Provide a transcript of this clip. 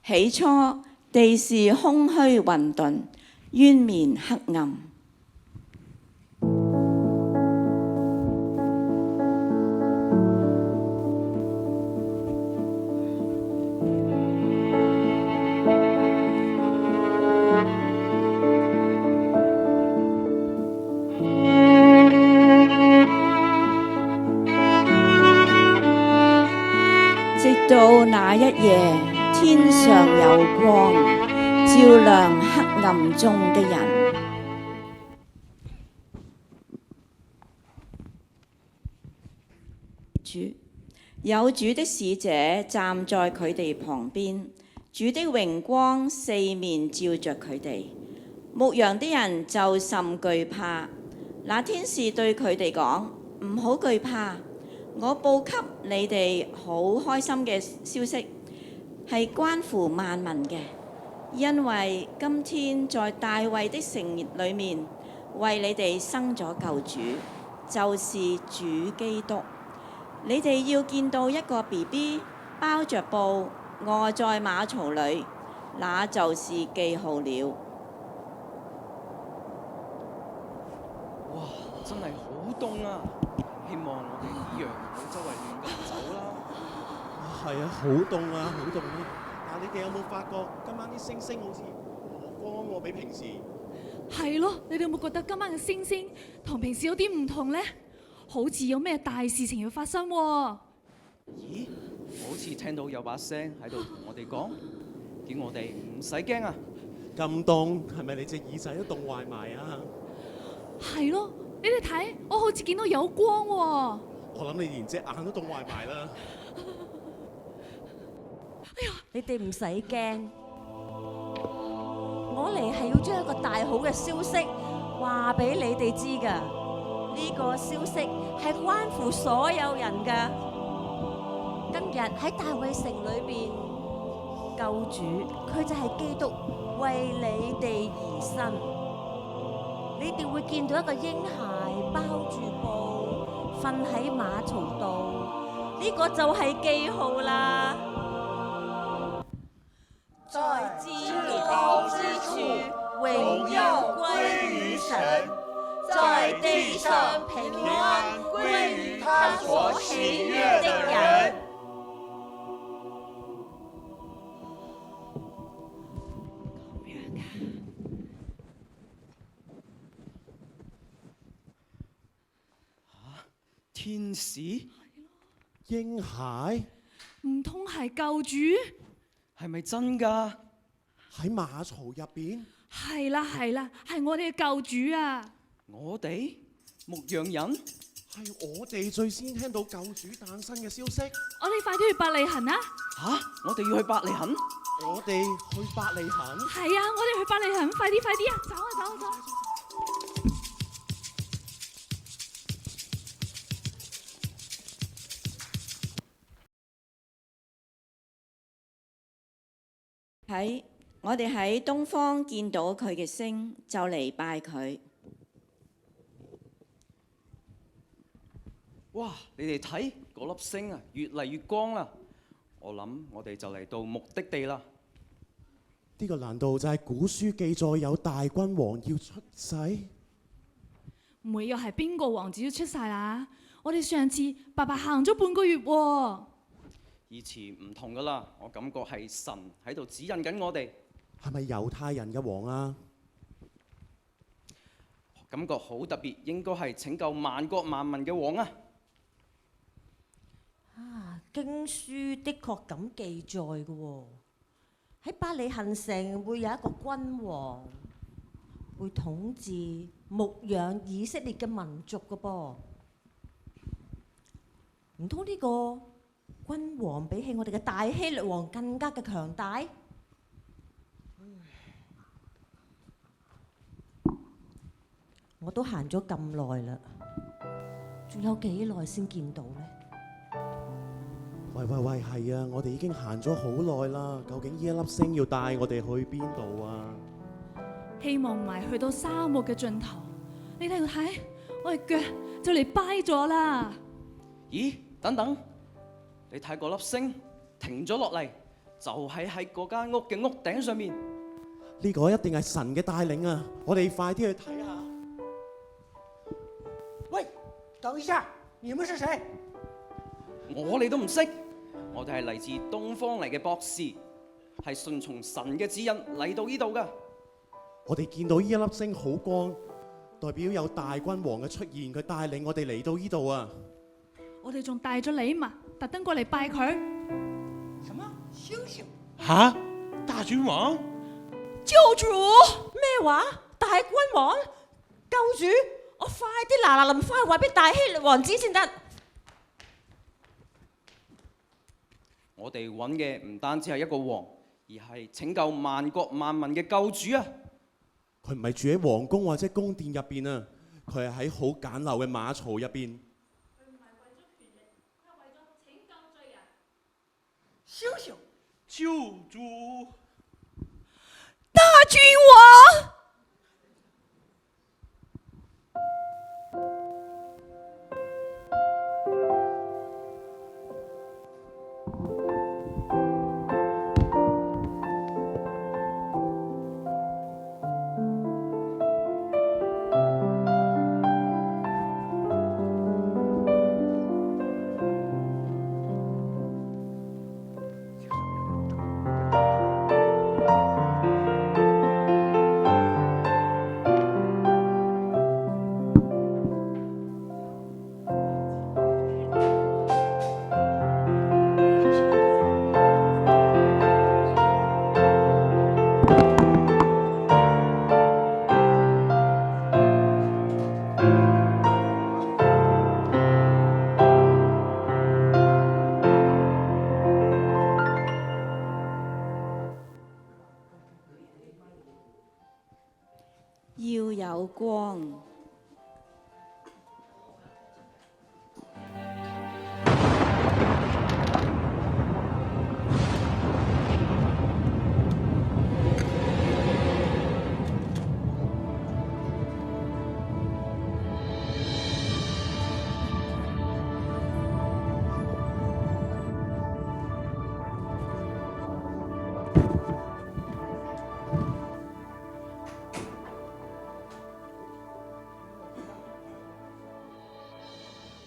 起初地是空虛混沌，淵面黑暗。直到那一夜，天上有光，照亮黑暗中的人。有主的使者站在佢哋旁邊，主的榮光四面照着佢哋。牧羊的人就甚懼怕。那天使對佢哋講：唔好懼怕，我報給你哋好開心嘅消息，係關乎萬民嘅。因為今天在大衛的城裏面，為你哋生咗救主，就是主基督。你哋要見到一個 BB 包着布臥在馬槽裏，那就是記號了。哇！真係好凍啊！希望我哋啲羊唔好周圍亂咁走啦。係啊，好凍啊，好凍啊！但係你哋有冇發覺今晚啲星星好似好光喎，比平時？係咯，你哋有冇覺得今晚嘅星星同平時有啲唔同呢？好似有咩大事情要發生喎？咦？好似聽到有把聲喺度同我哋講，叫我哋唔使驚啊！咁凍，係咪你隻耳仔都凍壞埋啊？係咯，你哋睇，我好似見到有光喎。我諗你連隻眼都凍壞埋啦。哎呀！你哋唔使驚，我嚟係要將一個大好嘅消息話俾你哋知㗎。呢個消息係關乎所有人㗎。今日喺大衛城裏邊，救主佢就係基督，為你哋而生。你哋會見到一個嬰孩包住布瞓喺馬槽度，呢個就係記號啦。在至高之處，榮耀歸於神。在地上平安歸於他所喜悅的人。天使？嬰孩？唔通係救主？係咪真㗎？喺馬槽入邊？係啦係啦，係我哋嘅救主啊！我哋牧羊人係我哋最先聽到救主誕生嘅消息。我哋快啲去伯利恆啊！吓？我哋要去伯利恆？我哋去伯利恆？係啊，我哋去伯利恆，快啲快啲啊！走啊走啊走！我哋喺東方見到佢嘅星，就嚟拜佢。哇！你哋睇嗰粒星啊，越嚟越光啦！我諗我哋就嚟到目的地啦。呢個難道就係古書記載有大君王要出世？唔會又係邊個王子都出世啦？我哋上次白白行咗半個月喎。以前唔同噶啦，我感覺係神喺度指引緊我哋。係咪猶太人嘅王啊？感覺好特別，應該係拯救萬國萬民嘅王啊！經書的確咁記載嘅喎，喺伯利恆城會有一個君王，會統治牧養以色列嘅民族嘅噃。唔通呢個君王比起我哋嘅大希律王更加嘅強大？我都行咗咁耐啦，仲有幾耐先見到呢？喂，係啊！我哋已經行咗好耐啦。究竟呢一粒星要帶我哋去邊度啊？希望唔係去到沙漠嘅盡頭。你睇睇，我哋腳就嚟掰咗啦。咦？等等，你睇嗰粒星停咗落嚟，就係喺嗰間屋嘅屋頂上面。呢個一定係神嘅帶領啊！我哋快啲去睇下。喂，等一下，你們是誰？我哋都唔識，我哋係嚟自東方嚟嘅博士，係順從神嘅指引嚟到呢度噶。我哋見到呢一粒星好光，代表有大君王嘅出現，佢帶領我哋嚟到呢度啊！我哋仲帶咗禮物，特登過嚟拜佢。什麼星星？吓？大君王？救主咩話？大君王救主，我快啲嗱臨翻去話俾大希律王知先得。我哋揾嘅唔單止係一個王，而係拯救萬國萬民嘅救主啊！佢唔係住喺皇宮或者宮殿入邊啊，佢係喺好簡陋嘅馬槽入邊。佢唔係為咗權力，佢係為咗拯救罪人。星星，救主！大君王，要有光。